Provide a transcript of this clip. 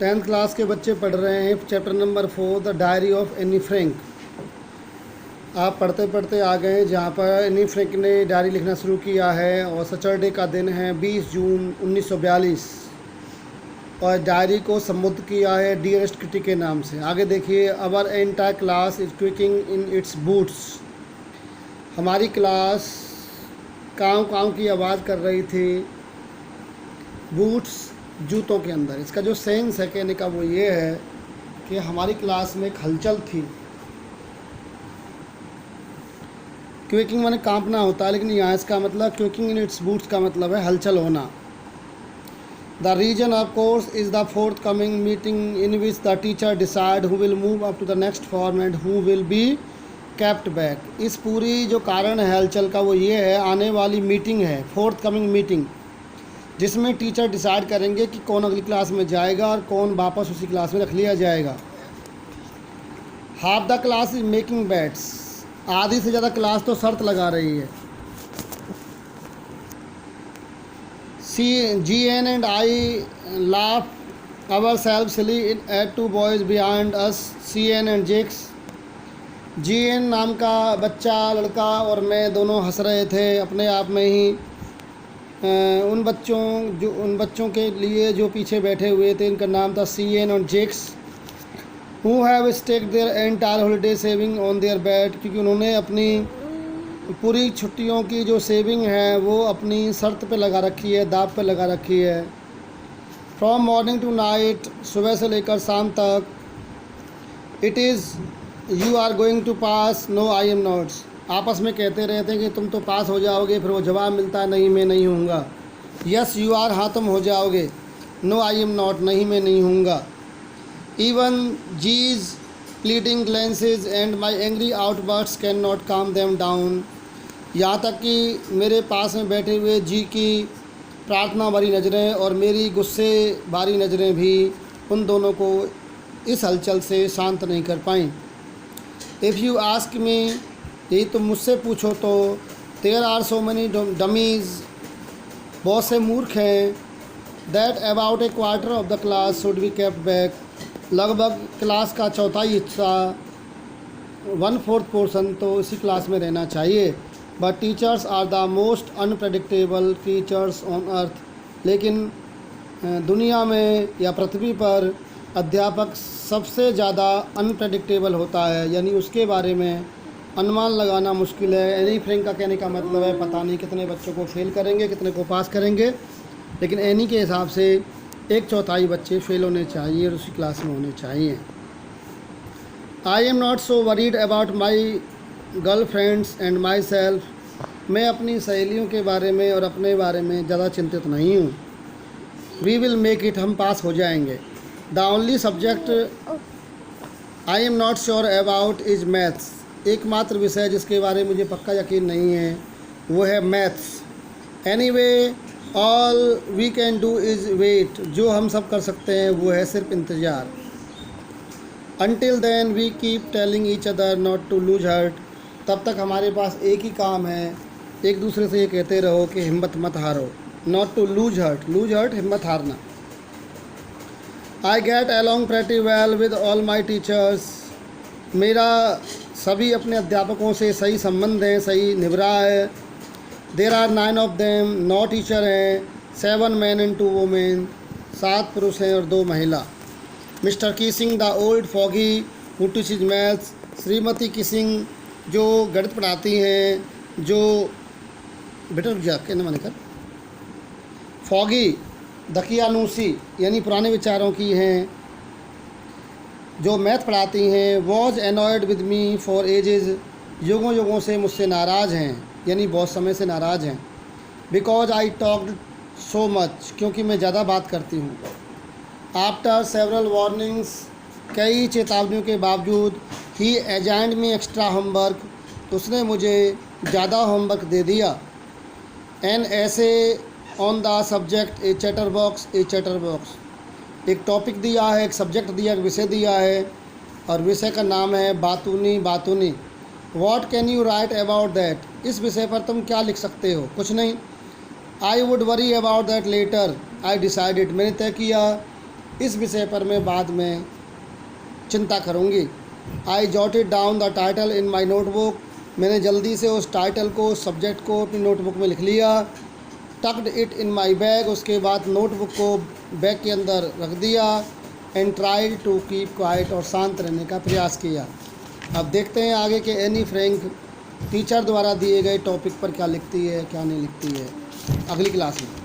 10th class के बच्चे पढ़ रहे हैं chapter number 4 the diary of Anne Frank. आप पढ़ते पढ़ते आ गए जहाँ पर एनी फ्रैंक ने डायरी लिखना शुरू किया है और सैटरडे का दिन है 20 जून 1942 और डायरी को संबोधित किया है डियरेस्ट किटी के नाम से। आगे देखिए, अवर entire class is क्विकिंग in its boots. हमारी क्लास काँव काँव की आवाज़ कर रही थी बूट्स जूतों के अंदर। इसका जो सेंस है कहने का वो ये है कि हमारी क्लास में एक हलचल थी। क्विकिंग माने कांपना होता है, लेकिन यहाँ इसका मतलब क्विकिंग इन इट्स बूट्स का मतलब है हलचल होना। The reason of course is the fourth coming meeting in which the teacher decide who will move up to the next form and who will be kept back. इस पूरी जो कारण है हलचल का वो ये है, आने वाली मीटिंग है, फोर्थ कमिंग मीटिंग, जिसमें टीचर डिसाइड करेंगे कि कौन अगली क्लास में जाएगा और कौन वापस उसी क्लास में रख लिया जाएगा। Half the class is making bets. आधी से ज़्यादा क्लास तो शर्त लगा रही है। GN and I laugh ourselves silly at two boys behind us, CN and Jakes। GN नाम का बच्चा लड़का और मैं दोनों हंस रहे थे अपने आप में ही। उन बच्चों के लिए जो पीछे बैठे हुए थे, इनका नाम था CN और Jakes. Who have stake their entire holiday saving on their bed, क्योंकि उन्होंने अपनी पूरी छुट्टियों की जो सेविंग है वो अपनी शर्त पे लगा रखी है, दाव पे लगा रखी है। फ्रॉम मॉर्निंग टू नाइट, सुबह से लेकर शाम तक। It is you are going to pass, no I am nots. आपस में कहते रहते हैं कि तुम तो पास हो जाओगे, फिर वो जवाब मिलता है नहीं मैं नहीं हूँगा। यस यू आर, हाँ तुम हो जाओगे। नो आई एम नॉट, नहीं मैं नहीं हूँगा। Even these pleading glances and my angry outbursts can not calm them down. यहाँ तक कि मेरे पास में बैठे हुए जी की प्रार्थना भरी नज़रें और मेरी गुस्से भरी नज़रें भी उन दोनों को इस हलचल से शांत नहीं कर पाईं। इफ़ यू आस्क मी, यही तुम मुझसे पूछो तो, there are so many dummies, बहुत से मूर्ख हैं। That about a quarter of the class should be kept back. लगभग क्लास का चौथाई हिस्सा, 1/4 पोर्शन तो इसी क्लास में रहना चाहिए। But teachers are the most unpredictable creatures on earth. लेकिन दुनिया में या पृथ्वी पर अध्यापक सबसे ज़्यादा अनप्रडिक्टेबल होता है, यानी उसके बारे में अनुमान लगाना मुश्किल है। एनी फ्रैंक का कहने का मतलब है पता नहीं कितने बच्चों को फेल करेंगे, कितने को पास करेंगे, लेकिन एनी के हिसाब से 1/4 बच्चे फेल होने चाहिए और उसी क्लास में होने चाहिए। I am not so worried about my girl friends and my self. मैं अपनी सहेलियों के बारे में और अपने बारे में ज़्यादा चिंतित नहीं हूँ। वी विल मेक इट, हम पास हो जाएंगे। The only subject I am not sure about is maths. एकमात्र विषय जिसके बारे में मुझे पक्का यकीन नहीं है वो है maths. Anyway all we can do is wait. जो हम सब कर सकते हैं वो है सिर्फ इंतज़ार। Until then we keep telling each other not to lose heart. तब तक हमारे पास एक ही काम है, एक दूसरे से ये कहते रहो कि हिम्मत मत हारो। Not to lose heart, lose heart हिम्मत हारना। I get along pretty well with all my teachers. मेरा सभी अपने अध्यापकों से सही संबंध है, सही निभरा है। There are 9 of them, 9 teacher हैं, 7 मैन एंड 2 वोमेन, 7 पुरुष हैं और 2 महिला। Mister Keesing the old foggy who teaches maths. Shrimati kissing जो गणित पढ़ाती हैं, जो बेटर जाके न मानकर फॉगी दकियानूसी यानी पुराने विचारों की हैं, जो मैथ पढ़ाती हैं। Was annoyed with me for ages. युगों युगों से मुझसे नाराज़ हैं, यानी बहुत समय से नाराज़ हैं। Because I talked so much, क्योंकि मैं ज़्यादा बात करती हूँ। आफ्टर सेवरल वार्निंग्स, कई चेतावनियों के बावजूद, ही एजाइंड मी एक्स्ट्रा होमवर्क, उसने मुझे ज़्यादा होमवर्क दे दिया। एन ऐसे on the subject A chatter box, A chatter box. एक टॉपिक दिया है, एक सब्जेक्ट दिया, एक विषय दिया है और विषय का नाम है बातूनी बातूनी। What can you write about that. इस विषय पर तुम क्या लिख सकते हो? कुछ नहीं। I would worry about that letter, I decided, मैंने तय किया इस विषय पर मैं बाद में चिंता करूँगी। आई jotted down the title in my notebook, मैंने जल्दी से उस टाइटल को, उस सब्जेक्ट को अपनी नोटबुक में लिख लिया। Tucked it in my bag, उसके बाद नोटबुक को बैग के अंदर रख दिया। And tried to keep quiet, और शांत रहने का प्रयास किया। अब देखते हैं आगे के एनी फ्रैंक टीचर द्वारा दिए गए टॉपिक पर क्या लिखती है, क्या नहीं लिखती है अगली क्लास में।